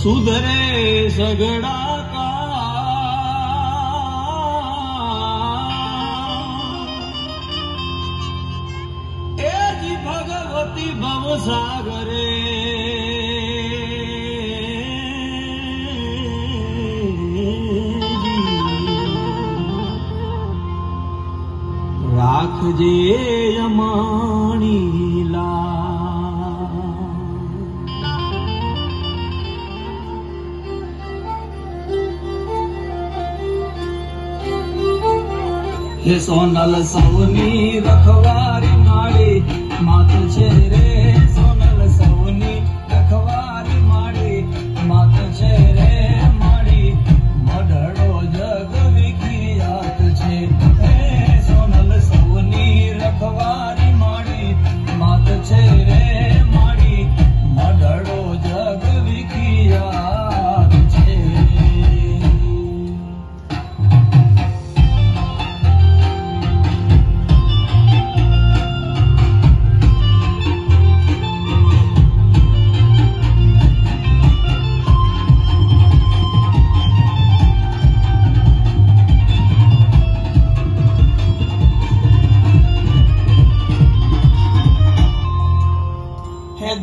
सुधरे सगड़ा का ए जी भगवती भव सागरे राखजे यमाणी ला हे सोनल सवनी रखवारी माड़ी मात छे रे सोनल सवनी रखवारी माड़ी मात छे रे माड़ी मढड़ो जग विख्यात छे हे सोनल सवनी रखवारी माड़ी मात छे रे माड़ी मढड़ो जग विख्यात छे।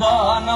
दान